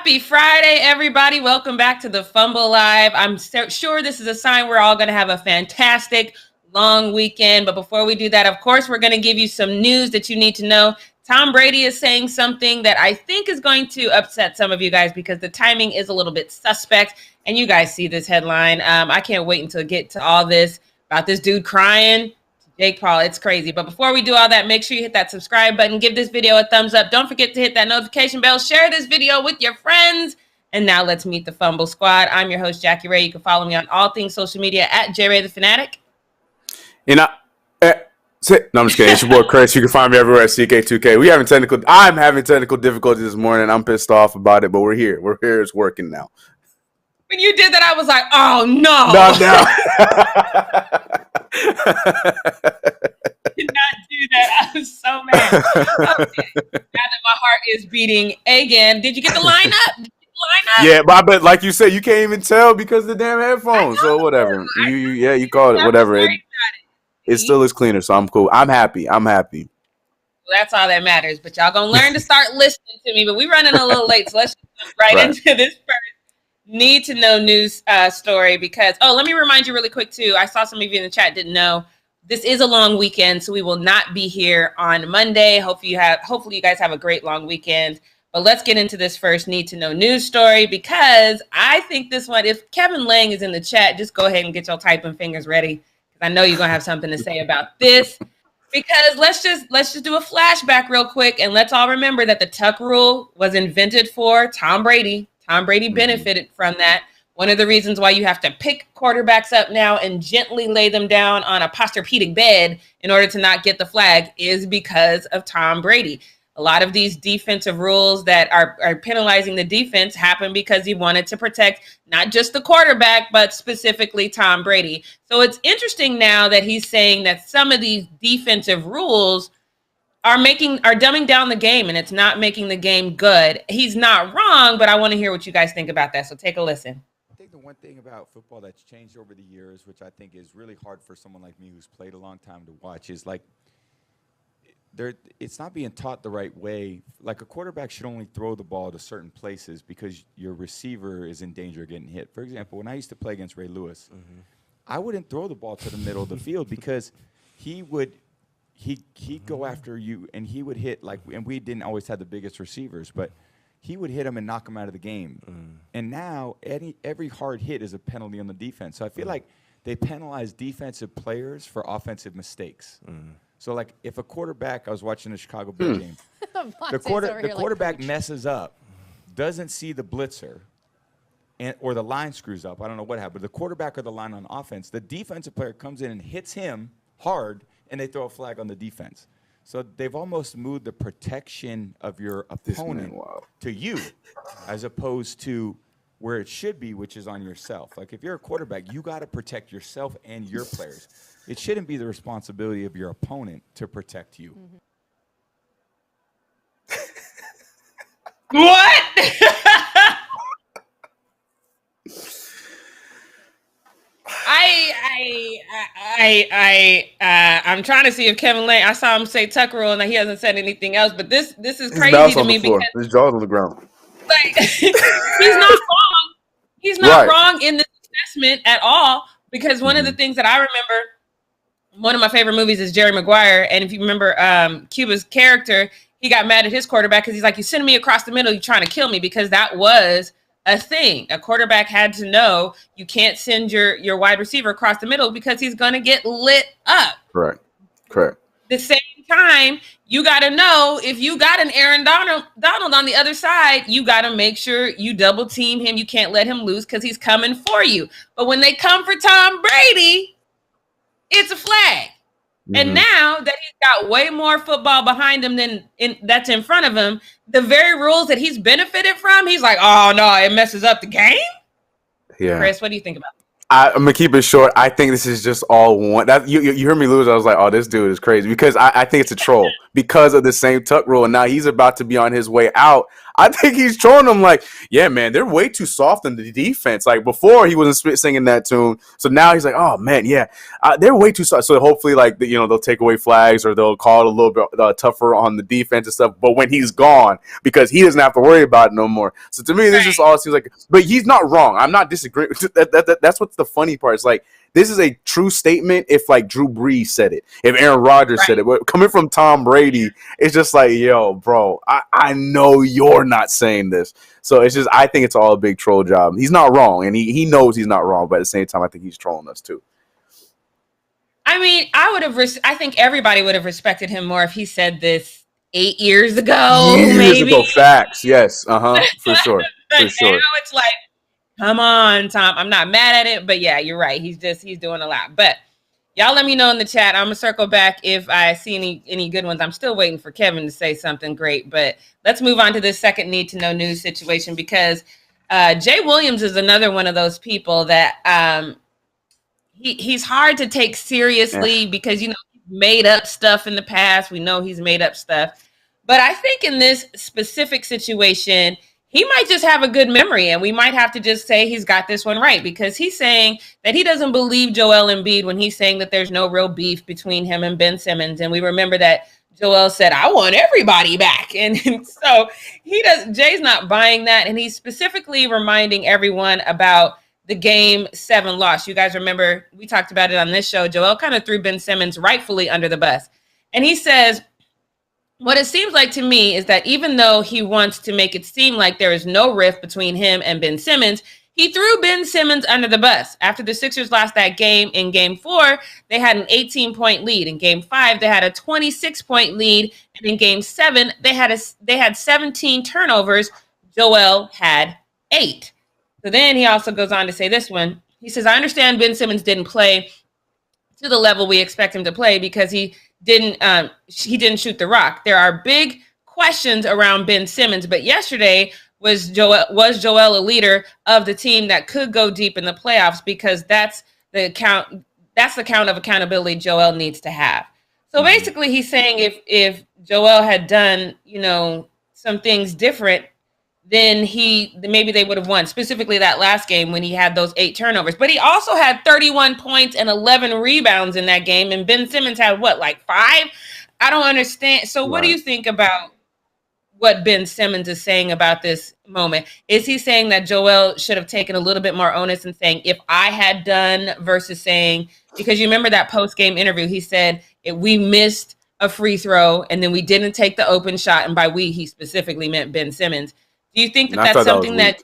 Happy Friday, everybody. Welcome back to the Fumble Live. I'm sure this is a sign we're all going to have a fantastic long weekend. But before we do that, of course, we're going to give you some news that you need to know. Tom Brady is saying something that I think is going to upset some of you guys because the timing is a little bit suspect. And you guys see this headline. I can't wait until I get to all this about this dude crying. Jake Paul, it's crazy. But before we do all that, make sure you hit that subscribe button. Give this video a thumbs up. Don't forget to hit that notification bell. Share this video with your friends. And now let's meet the Fumble Squad. I'm your host, Jackie Ray. You can follow me on all things social media at JRay the Fanatic. And no, I'm just kidding. It's your boy Chris. You can find me everywhere at CK2K. I'm having technical difficulties this morning. I'm pissed off about it, but we're here. We're here. It's working now. When you did that, I was like, oh, no. Did not do that. I was so mad. Okay. Now that my heart is beating again. Did you get the lineup? Yeah, but like you said, you can't even tell because of the damn headphones. So whatever. You called it. Whatever. It still is cleaner, so I'm cool. I'm happy. Well, that's all that matters. But y'all gonna learn to start listening to me. But we're running a little late, so let's jump right into this first need to know news story. Because let me remind you really quick too. I saw some of you in the chat didn't know. This is a long weekend, so we will not be here on Monday. Hopefully you guys have a great long weekend. But let's get into this first need to know news story because I think this one, if Kevin Lang is in the chat, just go ahead and get your typing fingers ready. I know you're gonna have something to say about this because let's just do a flashback real quick and let's all remember that the tuck rule was invented for Tom Brady. Tom Brady benefited from that. One of the reasons why you have to pick quarterbacks up now and gently lay them down on a posturpedic bed in order to not get the flag is because of Tom Brady. A lot of these defensive rules that are penalizing the defense happen because he wanted to protect not just the quarterback, but specifically Tom Brady. So it's interesting now that he's saying that some of these defensive rules are dumbing down the game and it's not making the game good. He's not wrong, but I want to hear what you guys think about that. So take a listen. I think the one thing about football that's changed over the years, which I think is really hard for someone like me who's played a long time to watch, is like it's not being taught the right way. Like a quarterback should only throw the ball to certain places because your receiver is in danger of getting hit. For example, when I used to play against Ray Lewis, I wouldn't throw the ball to the middle of the field because he'd go after you and he would hit and we didn't always have the biggest receivers, but he would hit him and knock him out of the game. And now every hard hit is a penalty on the defense. So I feel like they penalize defensive players for offensive mistakes. So, like, if a quarterback, I was watching the Chicago Bears game, the quarterback messes up, doesn't see the blitzer, or the line screws up. I don't know what happened. But the quarterback or the line on offense, the defensive player comes in and hits him hard, and they throw a flag on the defense. So they've almost moved the protection of your opponent to you as opposed to where it should be, which is on yourself. Like, if you're a quarterback, you got to protect yourself and your players. It shouldn't be the responsibility of your opponent to protect you. What? I'm trying to see if Kevin Lang. I saw him say tuck rule, and he hasn't said anything else. But this is crazy to me because his jaw's on the ground. Like he's not wrong. He's not wrong in this assessment at all. Because one of the things that I remember. One of my favorite movies is Jerry Maguire. And if you remember Cuba's character, he got mad at his quarterback because he's like, you sending me across the middle, you're trying to kill me, because that was a thing. A quarterback had to know you can't send your wide receiver across the middle because he's going to get lit up. Correct. The same time, you got to know if you got an Aaron Donald on the other side, you got to make sure you double team him. You can't let him lose because he's coming for you. But when they come for Tom Brady, it's a flag. And now that he's got way more football behind him than that's in front of him, the very rules that he's benefited from, he's like, oh, no, it messes up the game? Yeah. Chris, what do you think about that? I'm going to keep it short. I think this is just all one. You heard me lose. I was like, oh, this dude is crazy. Because I think it's a troll because of the same tuck rule. And now he's about to be on his way out. I think he's trolling them like, yeah, man, they're way too soft in the defense. Like before, he wasn't singing that tune, so now he's like, oh man, yeah, they're way too soft. So hopefully, like they'll take away flags or they'll call it a little bit tougher on the defense and stuff. But when he's gone, because he doesn't have to worry about it no more. So to me, this just all seems like. But he's not wrong. I'm not disagreeing. That's what's the funny part. It's like. This is a true statement if like Drew Brees said it, if Aaron Rodgers said it. But coming from Tom Brady, it's just like, yo, bro, I know you're not saying this. So it's just, I think it's all a big troll job. He's not wrong, and he knows he's not wrong, but at the same time, I think he's trolling us too. I mean, I think everybody would have respected him more if he said this 8 years ago. Years ago, facts, yes, for sure, for sure. Now it's like, come on, Tom. I'm not mad at it, but yeah, you're right. He's doing a lot. But y'all let me know in the chat. I'm going to circle back if I see any good ones. I'm still waiting for Kevin to say something great, but let's move on to this second need to know news situation because Jay Williams is another one of those people that he's hard to take seriously because, he's made up stuff in the past. We know he's made up stuff. But I think in this specific situation, he might just have a good memory, and we might have to just say he's got this one right because he's saying that he doesn't believe Joel Embiid when he's saying that there's no real beef between him and Ben Simmons. And we remember that Joel said, I want everybody back. And so Jay's not buying that. And he's specifically reminding everyone about the Game 7 loss. You guys remember we talked about it on this show. Joel kind of threw Ben Simmons rightfully under the bus. And he says, what it seems like to me is that even though he wants to make it seem like there is no rift between him and Ben Simmons, he threw Ben Simmons under the bus. After the Sixers lost that game in Game 4, they had an 18-point lead. In Game 5, they had a 26-point lead. And in Game 7, they had 17 turnovers. Joel had 8. So then he also goes on to say this one. He says, I understand Ben Simmons didn't play to the level we expect him to play because he didn't shoot the rock. There are big questions around Ben Simmons, but yesterday was Joel a leader of the team that could go deep in the playoffs because that's the count of accountability Joel needs to have. So basically he's saying if Joel had done, some things different, then maybe they would have won, specifically that last game when he had those 8 turnovers. But he also had 31 points and 11 rebounds in that game. And Ben Simmons had like 5? I don't understand. So what do you think about what Ben Simmons is saying about this moment? Is he saying that Joel should have taken a little bit more onus and saying, if I had done versus saying, because you remember that post-game interview, he said, we missed a free throw and then we didn't take the open shot. And by we, he specifically meant Ben Simmons. Do you think that's something that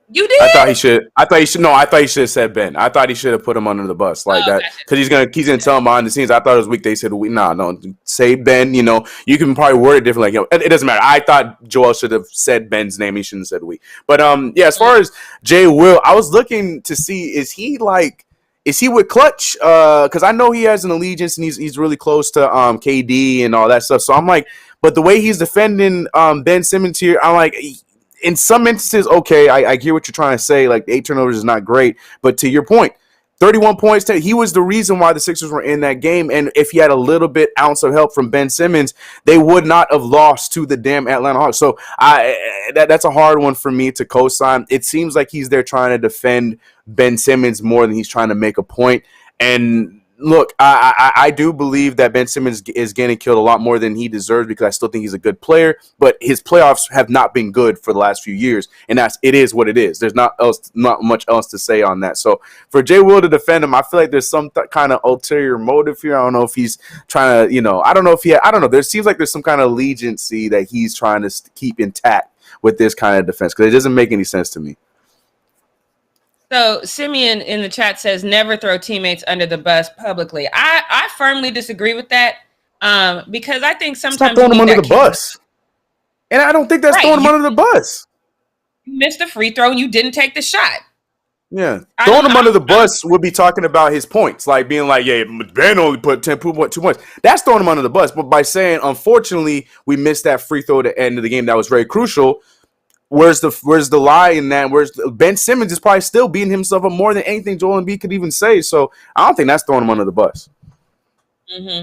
you did? I thought he should have said Ben. I thought he should have put him under the bus like that because he's gonna tell him behind the scenes. I thought it was weak. They said no, say Ben. You can probably word it differently. Like, it doesn't matter. I thought Joel should have said Ben's name. He shouldn't have said we. But as far as Jay Will, I was looking to see is he with Clutch? Because I know he has an allegiance and he's really close to KD and all that stuff. So I'm like. But the way he's defending Ben Simmons here, I'm like, in some instances, okay, I hear what you're trying to say. Like, 8 turnovers is not great. But to your point, 31 points, he was the reason why the Sixers were in that game. And if he had a little bit ounce of help from Ben Simmons, they would not have lost to the damn Atlanta Hawks. So that's a hard one for me to co-sign. It seems like he's there trying to defend Ben Simmons more than he's trying to make a point. And look, I do believe that Ben Simmons is getting killed a lot more than he deserves because I still think he's a good player, but his playoffs have not been good for the last few years, and it is what it is. There's not much else to say on that. So for Jay Will to defend him, I feel like there's some kind of ulterior motive here. I don't know if he's trying to, I don't know. There seems like there's some kind of allegiance that he's trying to keep intact with this kind of defense because it doesn't make any sense to me. So Simeon in the chat says never throw teammates under the bus publicly. I firmly disagree with that because I think sometimes stop throwing them under the bus. And I don't think that's throwing them under the bus. You missed a free throw and you didn't take the shot. Yeah. Throwing him under the bus would be talking about his points, like being like, yeah, Ben only put 2 points. That's throwing him under the bus. But by saying, unfortunately, we missed that free throw at the end of the game that was very crucial. Where's the lie in that? Ben Simmons is probably still beating himself up more than anything Joel Embiid could even say. So I don't think that's throwing him under the bus.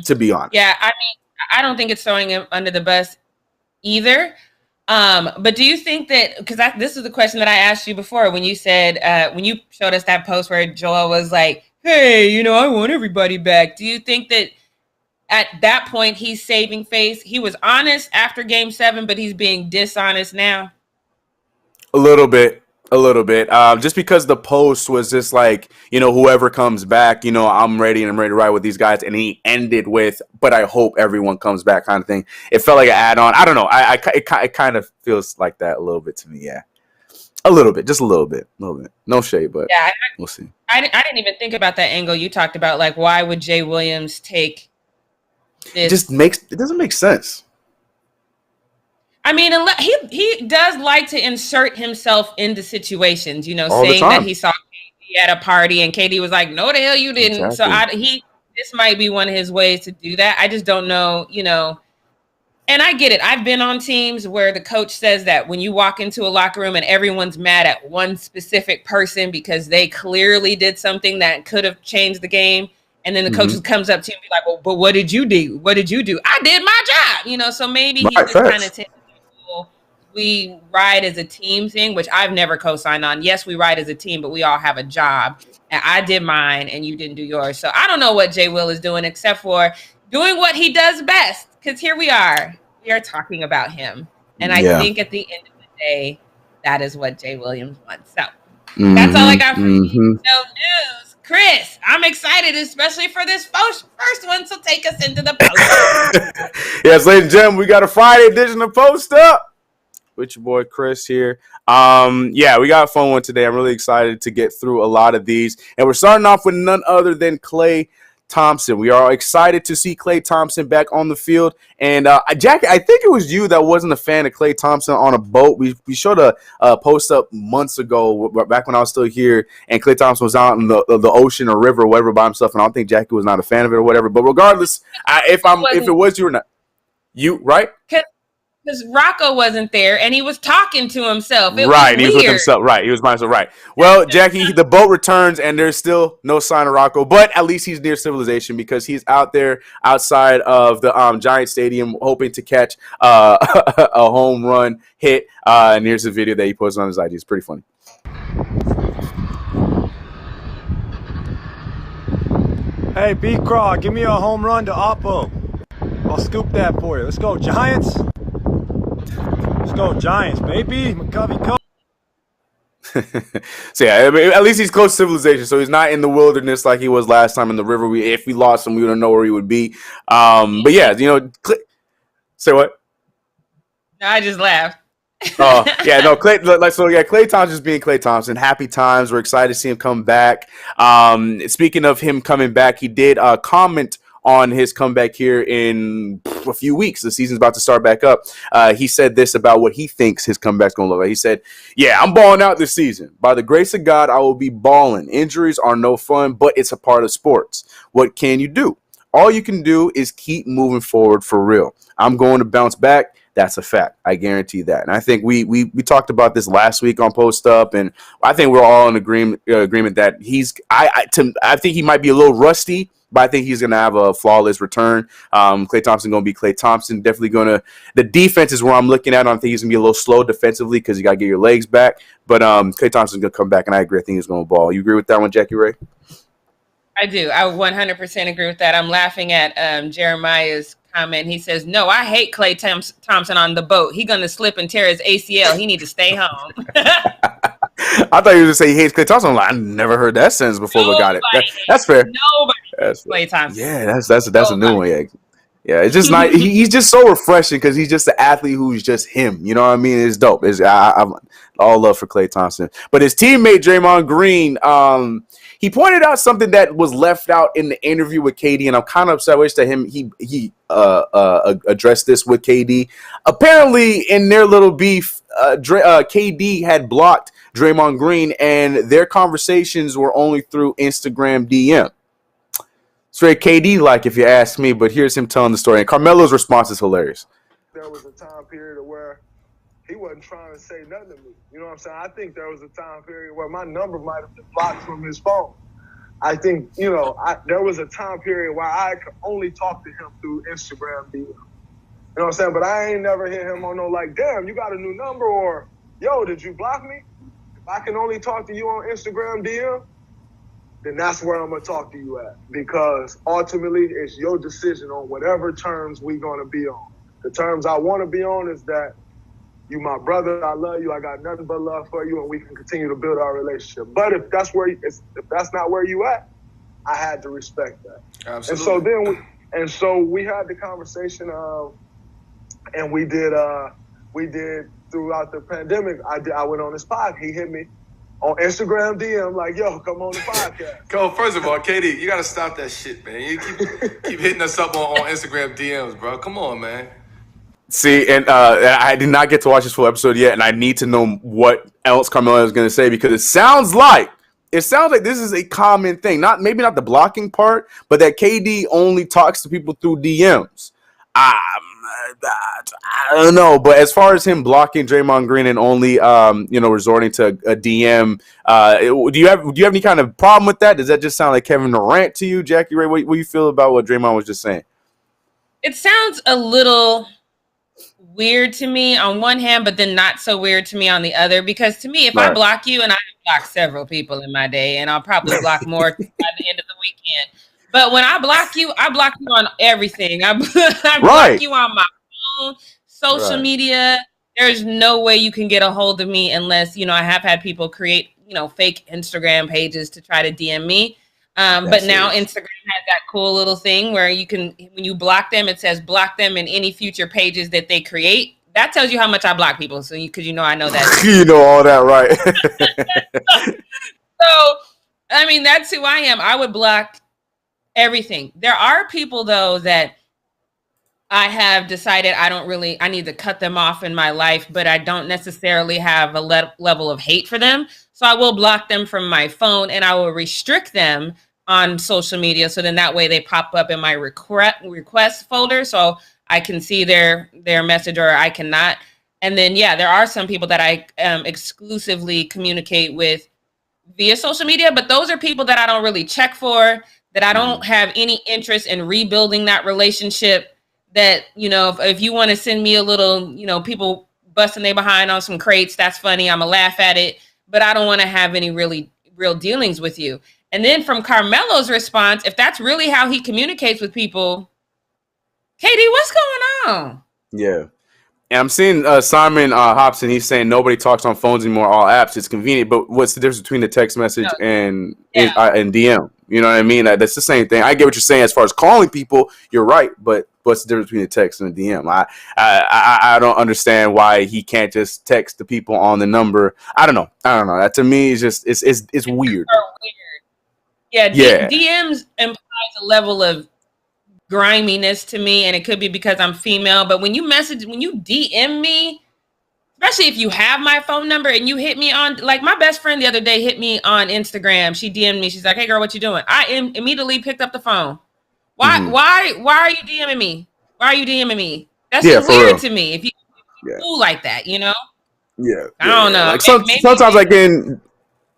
To be honest. Yeah, I mean, I don't think it's throwing him under the bus either. But do you think that, because this is the question that I asked you before when you said, when you showed us that post where Joel was like, hey, you know, I want everybody back. Do you think that at that point he's saving face? He was honest after game 7, but he's being dishonest now? A little bit. Just because the post was just like, you know, whoever comes back, you know, I'm ready and I'm ready to ride with these guys. And he ended with, but I hope everyone comes back kind of thing. It felt like an add-on. I don't know. It kind of feels like that a little bit to me. Yeah. A little bit. Just a little bit. No shade, but yeah, we'll see. I didn't even think about that angle you talked about. Like, why would Jay Williams take this? It doesn't make sense. I mean, he does like to insert himself into situations, you know, all saying that he saw KD at a party and KD was like, no, the hell you didn't. Exactly. So this might be one of his ways to do that. I just don't know, you know, and I get it. I've been on teams where the coach says that when you walk into a locker room and everyone's mad at one specific person because they clearly did something that could have changed the game. And then the coach comes up to you and be like, well, but what did you do? What did you do? I did my job, you know, so maybe he's just kind of taking we ride as a team thing, which I've never co-signed on. Yes, we ride as a team, but we all have a job. And I did mine and you didn't do yours. So I don't know what Jay Will is doing except for doing what he does best. Because here we are talking about him. And I think at the end of the day, that is what Jay Williams wants. So that's all I got for you. No news. Chris, I'm excited, especially for this first one. So take us into the post. Yes, ladies and gentlemen, we got a Friday edition of Post Up with your boy Chris here. Yeah, we got a fun one today. I'm really excited to get through a lot of these. And we're starting off with none other than KLAY Thompson. We are excited to see KLAY Thompson back on the field. And Jackie, I think it was you that wasn't a fan of KLAY Thompson on a boat. We showed a post up months ago, back when I was still here, and KLAY Thompson was out in the ocean or river or whatever by himself. And I don't think Jackie was not a fan of it or whatever. But regardless, if it was you or not, you right? Because Rocco wasn't there, and he was talking to himself. He was with himself. Right, he was by himself. Right. Well, Jackie, the boat returns, and there's still no sign of Rocco, but at least he's near civilization because he's out there outside of the Giant Stadium, hoping to catch a home run hit. And here's the video that he posted on his IG. It's pretty funny. Hey, B-Craw, give me a home run to Oppo. I'll scoop that for you. Let's go, Giants. Let's go, Giants, baby. McCovey, go. So, yeah, I mean, at least he's close to civilization. So he's not in the wilderness like he was last time in the river. If we lost him, we wouldn't know where he would be. But, yeah, you know, say what? No, I just laughed. Oh, yeah, no, KLAY Thompson's being KLAY Thompson. Happy times. We're excited to see him come back. Speaking of him coming back, he did comment on his comeback here in a few weeks. The season's about to start back up. He said this about what he thinks his comeback's going to look like. He said, yeah, I'm balling out this season. By the grace of God, I will be balling. Injuries are no fun, but it's a part of sports. What can you do? All you can do is keep moving forward for real. I'm going to bounce back. That's a fact. I guarantee that. And I think we talked about this last week on Post Up, and I think we're all in agreement that I think he might be a little rusty, but I think he's going to have a flawless return. KLAY Thompson going to be KLAY Thompson. Definitely going to – the defense is where I'm looking at. I think he's going to be a little slow defensively because you got to get your legs back. But KLAY Thompson's going to come back, and I agree. I think he's going to ball. You agree with that one, Jackie Ray? I do. I 100% agree with that. I'm laughing at Jeremiah's comment. He says, no, I hate KLAY Thompson on the boat. He's going to slip and tear his ACL. He need to stay home. I thought you were going to say he hates KLAY Thompson. I'm like, I never heard that sentence before, but got it. That's fair. Nobody hates KLAY Thompson. Yeah, that's a new one. Yeah, it's just not. He's just so refreshing because he's just an athlete who's just him. You know what I mean? It's dope. I'm all love for KLAY Thompson. But his teammate Draymond Green, he pointed out something that was left out in the interview with KD, and I'm kind of upset. I wish that he addressed this with KD. Apparently, in their little beef, KD had blocked Draymond Green, and their conversations were only through Instagram DM. It's very KD-like, if you ask me, but here's him telling the story. And Carmelo's response is hilarious. There was a time period where he wasn't trying to say nothing to me. You know what I'm saying? I think there was a time period where my number might have been blocked from his phone. I think, there was a time period where I could only talk to him through Instagram DM. You know what I'm saying? But I ain't never hit him on no like, damn, you got a new number, or yo, did you block me? If I can only talk to you on Instagram DM, then that's where I'm gonna talk to you at, because ultimately it's your decision on whatever terms we gonna be on. The terms I want to be on is that you my brother, I love you, I got nothing but love for you, and we can continue to build our relationship. But if that's not where you at, I had to respect that. Absolutely. And so we had the conversation, and we did throughout the pandemic. I went on his pod. He hit me on Instagram DM like, yo, come on the podcast. Cole, first of all, KD, you gotta stop that shit, man. You keep hitting us up on Instagram DMs, bro. Come on, man. See, and I did not get to watch this full episode yet, and I need to know what else Carmelo is going to say, because it sounds like this is a common thing. Maybe not the blocking part, but that KD only talks to people through DMs. I don't know, but as far as him blocking Draymond Green and only resorting to a DM, do you have any kind of problem with that? Does that just sound like Kevin Durant to you, Jackie Ray? What do you feel about what Draymond was just saying? It sounds a little weird to me on one hand, but then not so weird to me on the other, because to me, if I block you, and I block several people in my day, and I'll probably block more by the end of the weekend, but when I block you on everything. I block you on my phone, social media. There's no way you can get a hold of me unless, I have had people create, fake Instagram pages to try to DM me. But now Instagram has that cool little thing where you can, when you block them, it says block them in any future pages that they create. That tells you how much I block people. So because I know that. You know all that, right? So, I mean, that's who I am. I would block everything. There are people, though, that I have decided I need to cut them off in my life, but I don't necessarily have a level of hate for them. So I will block them from my phone, and I will restrict them on social media. So then that way they pop up in my request folder, so I can see their message, or I cannot. And then, there are some people that I exclusively communicate with via social media, but those are people that I don't really check for, that I don't have any interest in rebuilding that relationship. That, if you want to send me a little, people busting their behind on some crates, that's funny. I'm going to laugh at it, but I don't want to have any real dealings with you. And then from Carmelo's response, if that's really how he communicates with people, KD, what's going on? Yeah. And I'm seeing Simon Hobson, he's saying nobody talks on phones anymore, all apps. It's convenient. But what's the difference between the text message and DM? You know what I mean? That's the same thing. I get what you're saying as far as calling people. You're right. But what's the difference between the text and the DM? I don't understand why he can't just text the people on the number. I don't know. That to me is just it's weird. So weird. Yeah. DMs implies a level of griminess to me, and it could be because I'm female. But when you DM me, especially if you have my phone number and you hit me on, like my best friend the other day hit me on Instagram. She DM'd me. She's like, "Hey girl, what you doing?" I immediately picked up the phone. Why are you DMing me? Why are you DMing me? That's just weird to me. If you do like that, Yeah. I don't know. Like sometimes I get in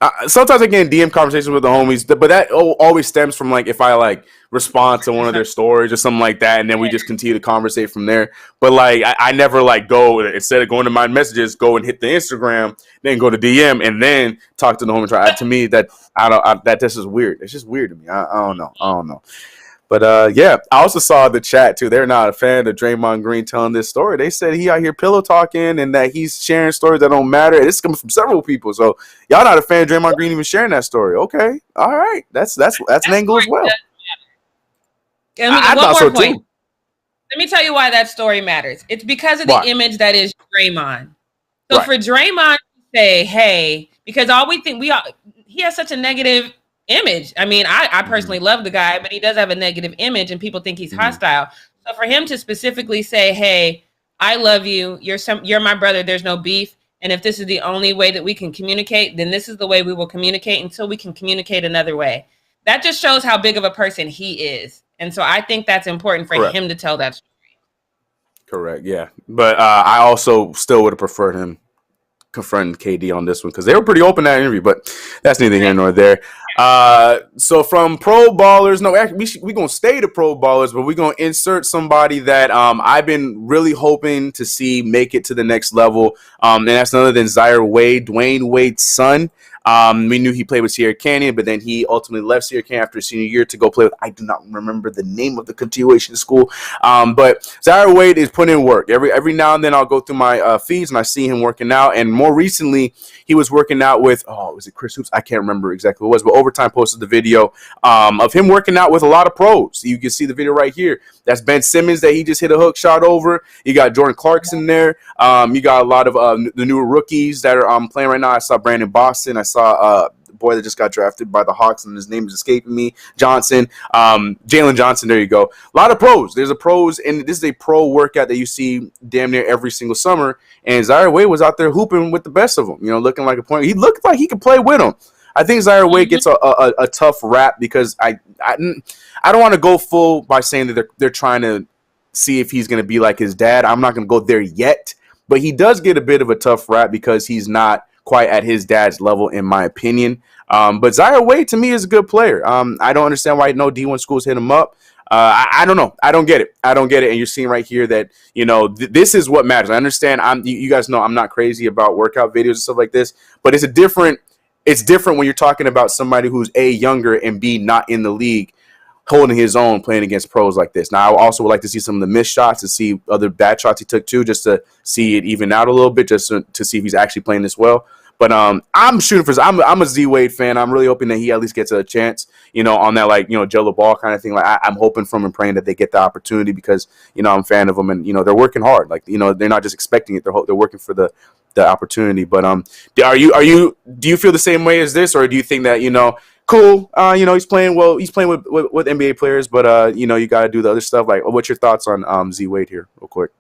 DM conversations with the homies, but that always stems from like if I like respond to one of their stories or something like that, and then we just continue to conversate from there. But like I never like go, instead of going to my messages, go and hit the Instagram, then go to DM and then talk to the homie. To me, that this is weird. It's just weird to me. I don't know. But I also saw the chat too. They're not a fan of Draymond Green telling this story. They said he out here pillow talking and that he's sharing stories that don't matter. This comes from several people. So y'all not a fan of Draymond Green even sharing that story. Okay, all right, that's an angle as well. I thought so too. Let me tell you why that story matters. It's because of the image that is Draymond. So for Draymond to say, "Hey," because he has such a negative image. I mean, I personally love the guy, but he does have a negative image and people think he's hostile. So for him to specifically say, "Hey, I love you. You're my brother. There's no beef. And if this is the only way that we can communicate, then this is the way we will communicate until we can communicate another way." That just shows how big of a person he is. And so I think that's important for him to tell that story. Correct. Yeah. But I also still would have preferred him confronting KD on this one because they were pretty open in that interview, but that's neither here nor there. So from pro ballers, no, actually, we gonna stay to pro ballers, but we're gonna insert somebody that I've been really hoping to see make it to the next level. And that's none other than ZAIRE Wade, Dwayne Wade's son. We knew he played with Sierra Canyon, but then he ultimately left Sierra Canyon after his senior year to go play with, I do not remember the name of the continuation school. But ZAIRE Wade is putting in work. Every now and then I'll go through my feeds and I see him working out. And more recently, he was working out with, was it Chris Hoops? I can't remember exactly what it was, but Overtime posted the video of him working out with a lot of pros. You can see the video right here. That's Ben Simmons that he just hit a hook shot over. You got Jordan Clarkson there. You got a lot of the newer rookies that are playing right now. I saw Brandon Boston. I saw the boy that just got drafted by the Hawks, and his name is escaping me. Johnson, Jalen Johnson. There you go. A lot of pros. There's a pros, and this is a pro workout that you see damn near every single summer. And ZAIRE Wade was out there hooping with the best of them. You know, looking like a point. He looked like he could play with them. I think ZAIRE Wade gets a tough rap because I don't want to go full by saying that they're trying to see if he's going to be like his dad. I'm not going to go there yet, but he does get a bit of a tough rap because he's not quite at his dad's level, in my opinion. But ZAIRE Wade to me is a good player. I don't understand why no D1 schools hit him up. I don't know. I don't get it. And you're seeing right here that, you know, this is what matters. I understand. You guys know I'm not crazy about workout videos and stuff like this, but it's different when you're talking about somebody who's A, younger, and B, not in the league, holding his own, playing against pros like this. Now, I also would like to see some of the missed shots, to see other bad shots he took too, just to see it even out a little bit, just to see if he's actually playing this well. But I'm shooting for. I'm a Z Wade fan. I'm really hoping that he at least gets a chance, you know, on that, like, you know, Jello Ball kind of thing. Like I'm hoping from and praying that they get the opportunity because, you know, I'm a fan of them, and, you know, they're working hard. Like, you know, they're not just expecting it. They're working for the opportunity. But do you feel the same way as this, or do you think that, you know, cool, you know, he's playing with NBA players, but you know, you got to do the other stuff. Like, what's your thoughts on Z Wade here, real quick?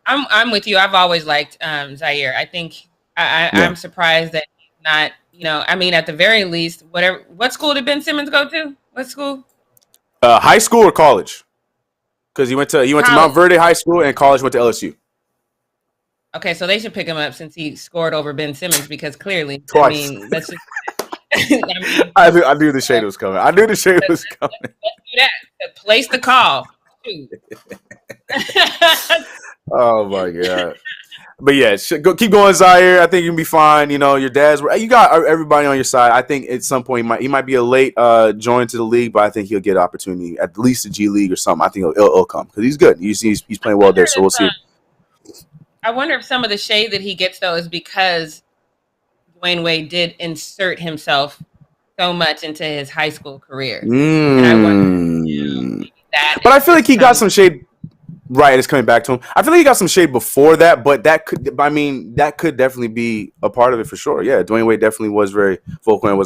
I'm with you. I've always liked ZAIRE. I think I'm surprised that he's not, you know, I mean, at the very least, what school did Ben Simmons go to? What school? High school or college? Because he went to Mount Verde High School, and college went to LSU. Okay, so they should pick him up since he scored over Ben Simmons, because clearly, twice. I mean, that's just. I knew the shade was coming. Let's do that. Place the call. Oh my god. But yeah, keep going, ZAIRE. I think you can be fine. You know, you got everybody on your side. I think at some point he might be a late join to the league, but I think he'll get an opportunity, at least the G League or something. I think it'll come because he's good. You see, he's playing well there, so we'll see. I wonder if some of the shade that he gets though is because Dwayne Wade did insert himself so much into his high school career. And I wonder but I feel like he got some shade. Right, it's coming back to him. I feel like he got some shade before that, but that could definitely be a part of it for sure. Yeah, Dwayne Wade definitely was very vocal and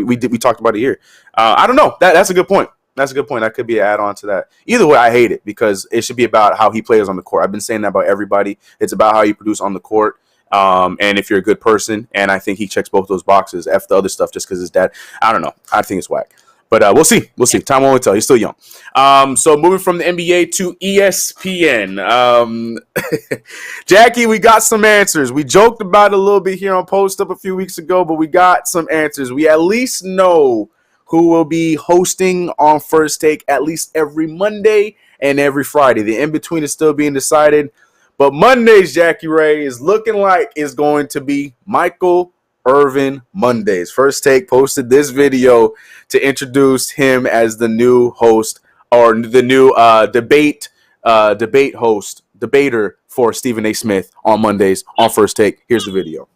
we talked about it here. I don't know. That's a good point. That could be an add-on to that. Either way, I hate it because it should be about how he plays on the court. I've been saying that about everybody. It's about how you produce on the court. And if you're a good person, and I think he checks both those boxes. F the other stuff just because his dad. I don't know. I think it's whack. But we'll see. Time will only tell. He's still young. So moving from the NBA to ESPN. Jackie, we got some answers. We joked about it a little bit here on Post Up a few weeks ago, but we got some answers. We at least know who will be hosting on First Take at least every Monday and every Friday. The in-between is still being decided. But Mondays, Jackie Ray, is looking like it's going to be Michael Irvin Mondays. First Take posted this video to introduce him as the new host, or the new debater for Stephen A. Smith on Mondays on First Take. Here's the video.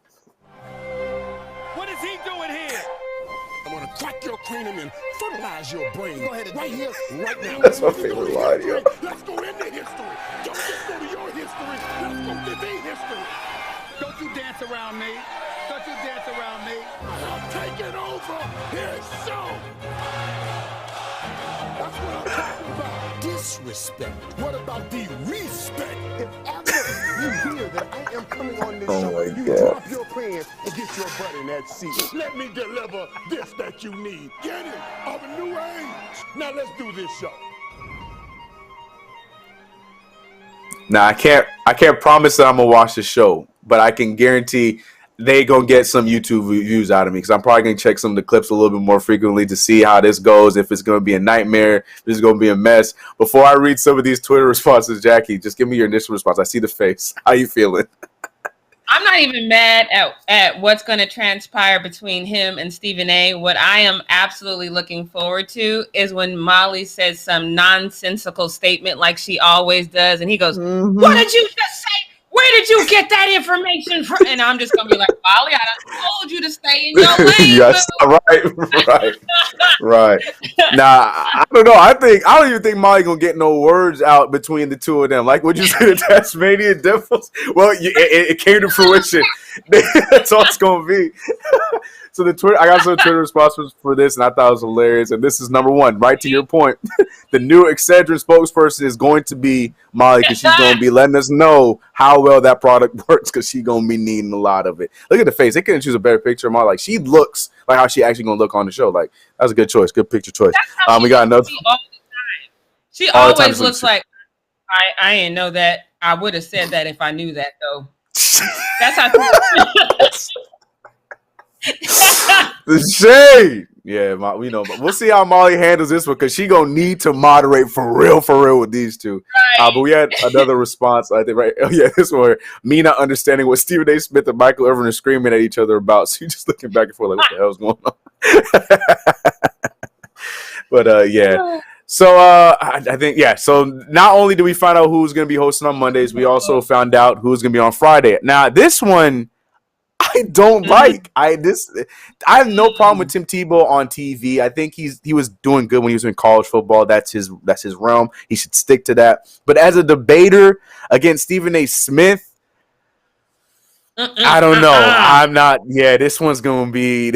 What is he doing here? I'm gonna crack your cranium and fertilize your brain. Go ahead, right here, right now. That's my favorite line, yo. Let's go into history. Don't just go to your history. Let's go to the history. Don't you dance around me. I'm taking over his show. That's what I'm talking about. Disrespect. What about the respect? If ever you hear that I am coming on this show, you drop your pants and get your butt in that seat. Let me deliver this that you need. Get it? Of a new age. Now let's do this show. Now I can't promise that I'm gonna watch the show, but I can guarantee they gonna get some YouTube views out of me because I'm probably gonna check some of the clips a little bit more frequently to see how this goes. If it's gonna be a nightmare, if it's gonna be a mess. Before I read some of these Twitter responses, Jackie, just give me your initial response. I see the face. How you feeling? I'm not even mad at what's going to transpire between him and Stephen A. What I am absolutely looking forward to is when Molly says some nonsensical statement like she always does, and he goes, "What did you just say? Where did you get that information from?" And I'm just going to be like, "Molly, I done told you to stay in your lane." Yes, right. Nah, I don't know. I don't even think Molly gonna get no words out between the two of them. Like what you said, the Tasmanian Devils. Well, it came to fruition. That's all it's gonna be. So I got some Twitter responses for this, and I thought it was hilarious. And this is number one, right to your point. The new Excedrin spokesperson is going to be Molly because she's going to be letting us know how well that product works because she's going to be needing a lot of it. Look at the face. They couldn't choose a better picture of Molly. Like, she looks like how she actually going to look on the show. Like, that was a good choice. Good picture choice. We got another. All the time. She always looks like, I didn't know that. I would have said that if I knew that, though. That's how the shade. Yeah, we know. But we'll see how Molly handles this one because she gonna need to moderate for real with these two. Right. But we had another response. I think right. Oh yeah, this one. Me not understanding what Stephen A. Smith and Michael Irvin are screaming at each other about. So you're just looking back and forth like, what the hell's going on? But yeah. So I think So not only do we find out who's gonna be hosting on Mondays, we also found out who's gonna be on Friday. Now this one I don't like. I have no problem with Tim Tebow on TV. I think he was doing good when he was in college football. That's his realm. He should stick to that. But as a debater against Stephen A. Smith, I don't know. I'm not. Yeah, this one's gonna be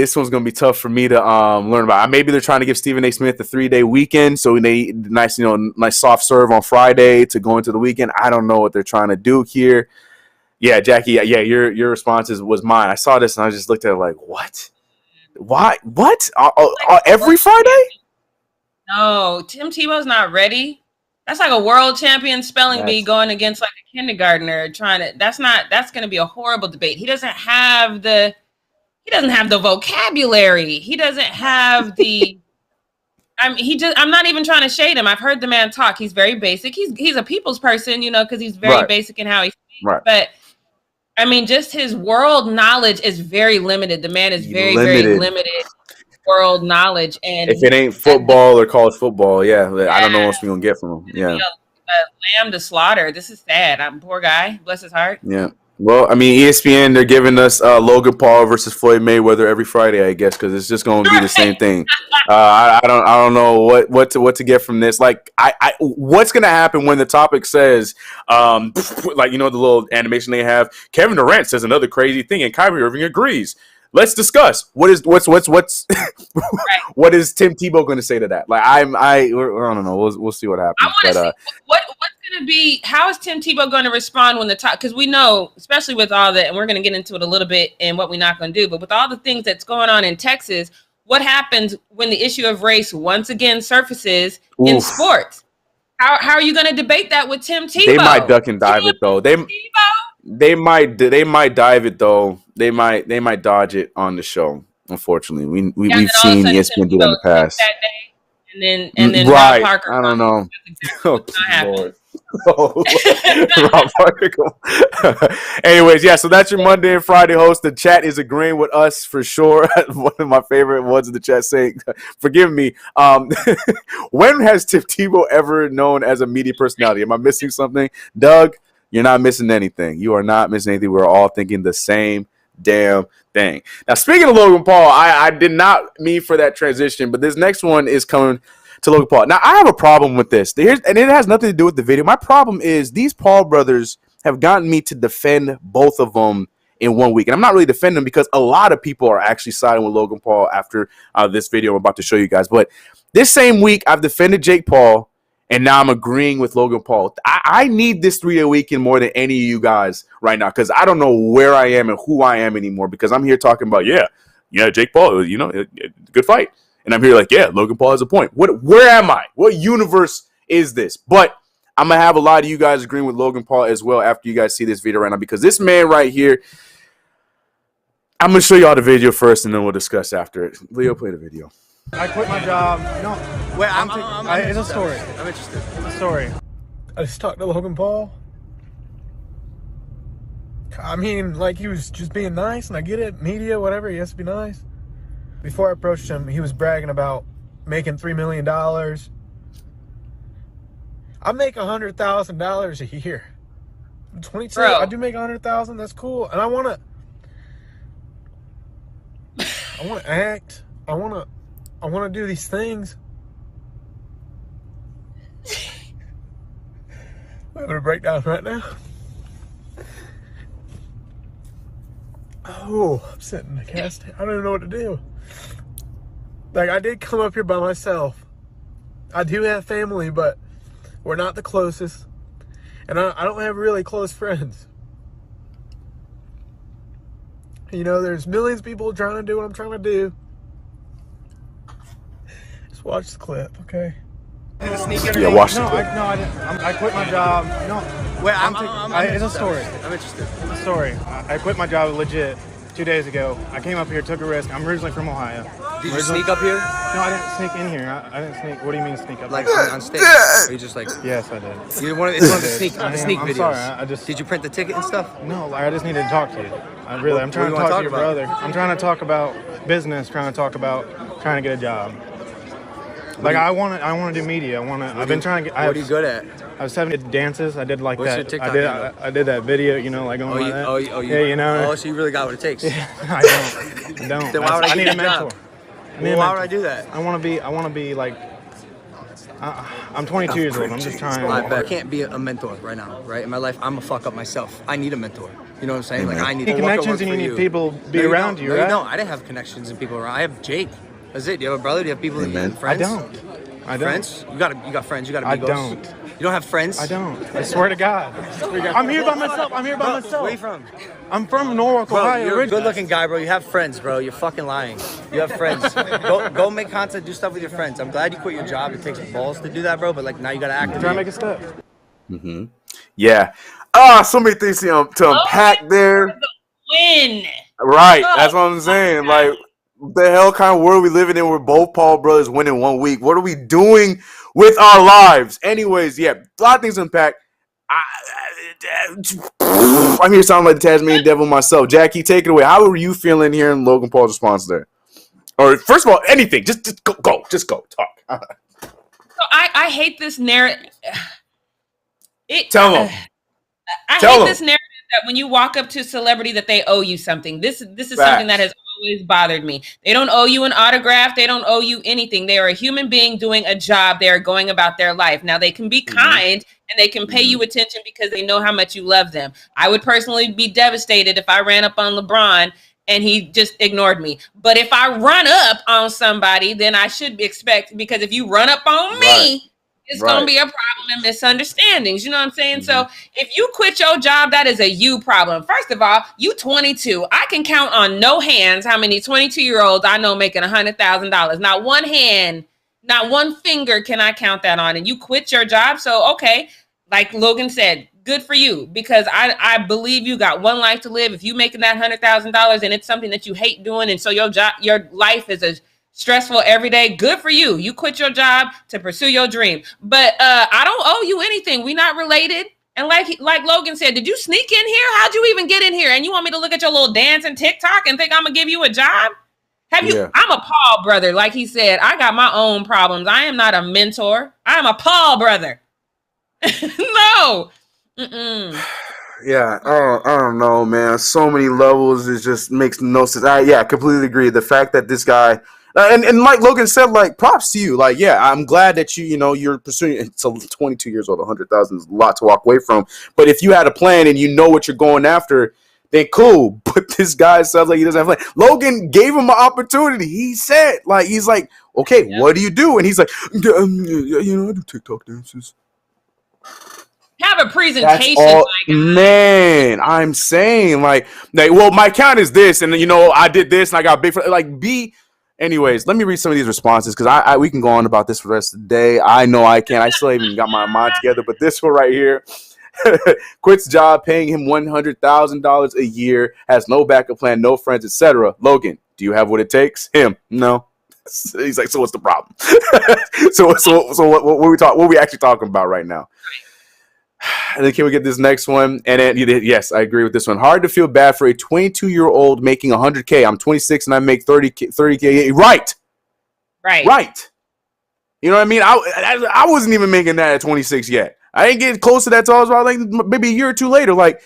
tough for me to learn about. Maybe they're trying to give Stephen A. Smith a 3-day weekend, so they nice soft serve on Friday to go into the weekend. I don't know what they're trying to do here. Yeah, Jackie. Yeah, your response was mine. I saw this and I just looked at it like, what? Why? What? Every Friday? No, Tim Tebow's not ready. That's like a world champion spelling bee going against like a kindergartner trying to. That's going to be a horrible debate. He doesn't have the vocabulary. He doesn't have the. I'm not even trying to shade him. I've heard the man talk. He's very basic. He's a people's person, because he's very basic in how he speaks. Right. But I mean, just his world knowledge is very limited. The man is very limited world knowledge. And if it ain't football or college football, I don't know what we're gonna get from him. Yeah, a lamb to slaughter. This is sad. Poor guy. Bless his heart. Yeah. Well, I mean, ESPN, they're giving us Logan Paul versus Floyd Mayweather every Friday, I guess, because it's just going to be the same thing. I don't know what to get from this. Like, what's going to happen when the topic says, like, the little animation they have, Kevin Durant says another crazy thing, and Kyrie Irving agrees. Let's discuss what is what is Tim Tebow going to say to that? Like, I don't know. We'll see what happens. I want to see what's going to be. How is Tim Tebow going to respond when the top? Because we know, especially with all that, and we're going to get into it a little bit and what we're not going to do. But with all the things that's going on in Texas, what happens when the issue of race once again surfaces in sports? How are you going to debate that with Tim Tebow? They might duck and dive it though. They might dive it though. They might dodge it on the show. Unfortunately, we've seen ESPN do that in the past. And then right. Rob Parker. I don't know. Rob Parker. Anyways, so that's your Monday and Friday host. The chat is agreeing with us for sure. One of my favorite ones in the chat saying, "Forgive me." When has Tim Tebow ever known as a media personality? Am I missing something, Doug? You're not missing anything. You are not missing anything. We're all thinking the same damn thing. Now, speaking of Logan Paul, I did not mean for that transition, but this next one is coming to Logan Paul. Now, I have a problem with this. And it has nothing to do with the video. My problem is these Paul brothers have gotten me to defend both of them in 1 week. And I'm not really defending them because a lot of people are actually siding with Logan Paul after this video I'm about to show you guys. But this same week, I've defended Jake Paul. And now I'm agreeing with Logan Paul. I need this 3-day weekend more than any of you guys right now because I don't know where I am and who I am anymore because I'm here talking about, Jake Paul, good fight. And I'm here like, Logan Paul has a point. Where am I? What universe is this? But I'm going to have a lot of you guys agreeing with Logan Paul as well after you guys see this video right now because this man right here, I'm gonna show y'all the video first, and then we'll discuss after it. Leo, play the video. I quit my job. No, Wait, it's a story. I'm interested. It's a story. I just talked to Logan Paul. I mean, like, he was just being nice, and I get it. Media, whatever, he has to be nice. Before I approached him, he was bragging about making $3 million. I make $100,000 a year. I'm 22. Bro. I do make $100,000. That's cool. And I want to act. I want to do these things. I'm having a breakdown right now. Oh, I'm sitting in the cast. I don't even know what to do. Like, I did come up here by myself. I do have family, but we're not the closest. And I don't have really close friends. You know, there's millions of people trying to do what I'm trying to do. Just watch the clip, okay? Yeah, watch the clip. I didn't. I quit my job. No. Wait, It's a story. I'm interested. It's a story. I quit my job legit 2 days ago. I came up here, took a risk. I'm originally from Ohio. Did you sneak up here? No, I didn't sneak in here. I didn't sneak. What do you mean sneak up? Like here? on stage? Or you just like? Yes, I did. It's one of the sneak I'm videos. sorry. I just. Did you print the ticket and stuff? No, like, I just needed to talk to you. I'm trying to do you wanna talk to your talk about? brother. I'm trying to talk about business. Trying to talk about trying to get a job. Like, I want to do media. I've been trying to get. What are you good at? I was 7 dances. I did like What's that. your TikTok I did that video. You know, like going like that. Yeah, you know. Oh, so you really got what it takes. I don't. Then why would I need get a a mentor. job? Well, why would I do that? I want to be like. I'm 22 years old. I'm just trying. I can't be a mentor right now, right? In my life, I'm a fuck up myself. I need a mentor. You know what I'm saying? Like, I need connections and you need people be around you, right? No, I didn't have connections and people around. I have Jake. That's it. Do you have a brother? Do you have people? Friends? I don't. Friends? You got friends. You got amigos. I don't. You don't have friends? I don't. I swear to God. I'm here by myself. Where are you from? I'm from Norwalk, Ohio. You're a good-looking guy, bro. You have friends, bro. You're fucking lying. You have friends. Go make content. Do stuff with your friends. I'm glad you quit your job. It takes balls to do that, bro. But like now you gotta act. Try to make a step. Yeah. So many things to unpack there. Win. Right. That's what I'm saying. Like, the hell kind of world we living in where both Paul brothers win in 1 week? What are we doing with our lives? Anyways, yeah, a lot of things to unpack. I'm here sounding like the Tasmanian devil myself. Jackie, take it away. How are you feeling hearing Logan Paul's response there? Or first of all, anything. Just go. Talk. So I hate this narrative. Tell them. I hate this narrative that when you walk up to a celebrity that they owe you something. This is something that has always bothered me. They don't owe you an autograph. They don't owe you anything. They are a human being doing a job. They are going about their life. Now, they can be kind and they can pay you attention because they know how much you love them. I would personally be devastated if I ran up on LeBron and he just ignored me. But if I run up on somebody, then I should expect, because if you run up on me, it's going to be a problem and misunderstandings. You know what I'm saying? So if you quit your job, that is a you problem. First of all, you 22. I can count on no hands how many 22-year-olds I know making $100,000. Not one hand, not one finger can I count that on. And you quit your job. So, okay, like Logan said, good for you, because I believe you got one life to live. If you making that $100,000 and it's something that you hate doing, and so your life is a stressful every day, good for you. You quit your job to pursue your dream. But I don't owe you anything. We not related. And like Logan said, did you sneak in here? How'd you even get in here? And you want me to look at your little dance and TikTok and think I'm gonna give you a job? Have you? I'm a Paul brother. Like he said, I got my own problems. I am not a mentor. I'm a Paul brother. No. Yeah, I don't know, man. So many levels. It just makes no sense. I completely agree. The fact that this guy, and like Logan said, like, props to you. Like, yeah, I'm glad that you're pursuing. It's 22 years old. 100,000 is a lot to walk away from. But if you had a plan and you know what you're going after, then cool. But this guy sounds like he doesn't have a plan. Logan gave him an opportunity. He said, like, he's like, okay, what do you do? And he's like, I do TikTok dances. Have a presentation. That's all, man, I'm saying, like, well, my count is this, and I did this, and I got big. Anyways, let me read some of these responses, because we can go on about this for the rest of the day. I know I can. I still haven't got my mind together, but this one right here. Quits job paying him $100,000 a year, has no backup plan, no friends, etc. Logan, do you have what it takes? Him, no. He's like, so what's the problem? so what we actually talking about right now? And then can we get this next one? And then, yes, I agree with this one. Hard to feel bad for a 22-year-old making $100K. I'm 26 and I make 30K. Right. You know what I mean? I wasn't even making that at 26 yet. I ain't getting close to that till I was like maybe a year or two later. Like,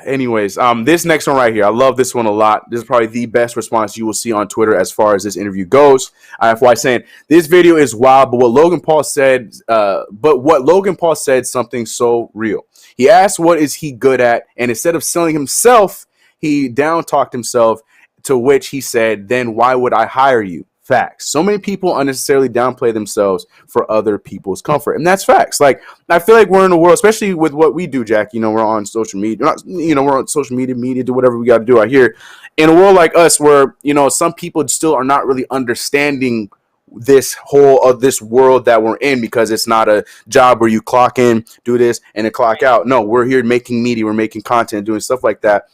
anyways, this next one right here, I love this one a lot. This is probably the best response you will see on Twitter as far as this interview goes. FY saying this video is wild, but what Logan Paul said, something so real. He asked what is he good at, and instead of selling himself, he down talked himself. To which he said, "Then why would I hire you?" Facts. So many people unnecessarily downplay themselves for other people's comfort, and that's facts. Like, I feel like we're in a world, especially with what we do, Jack. You know, we're on social media. We're on social media, do whatever we got to do out here. In a world like us, where some people still are not really understanding this world that we're in, because it's not a job where you clock in, do this, and then clock out. No, we're here making media, we're making content, doing stuff like that.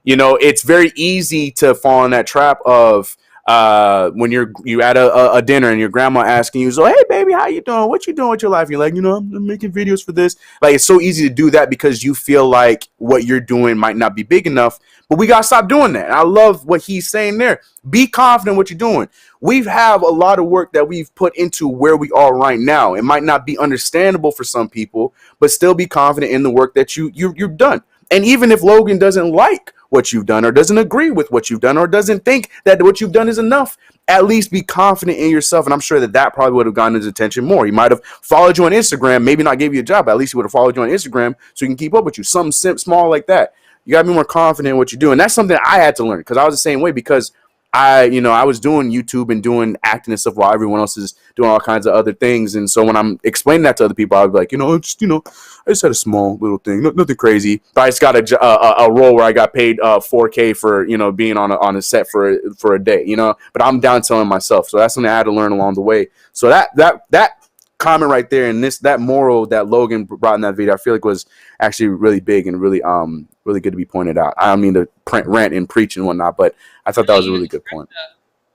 It's very easy to fall in that trap of when you at a dinner and your grandma asking you, so, hey baby, how you doing? What you doing with your life? You're like, I'm making videos for this. Like, it's so easy to do that because you feel like what you're doing might not be big enough. But we gotta stop doing that. And I love what he's saying there. Be confident in what you're doing. We have a lot of work that we've put into where we are right now. It might not be understandable for some people, but still be confident in the work that you've done. And even if Logan doesn't like what you've done, or doesn't agree with what you've done, or doesn't think that what you've done is enough, at least be confident in yourself. And I'm sure that probably would have gotten his attention more. He might have followed you on Instagram, maybe not gave you a job, but at least he would have followed you on Instagram so he can keep up with you. Something small like that. You got to be more confident in what you're doing. That's something I had to learn, because I was the same way, because I was doing YouTube and doing acting and stuff while everyone else is doing all kinds of other things. And so when I'm explaining that to other people, I'll be like, I just had a small little thing, nothing crazy. But I just got a role where I got paid $4K for, being on a set for a day, But I'm down telling myself. So that's something I had to learn along the way. So that comment right there, and that moral that Logan brought in that video, I feel like was actually really big and really good to be pointed out. I don't mean to rant and preach and whatnot, but I thought that was a really good point.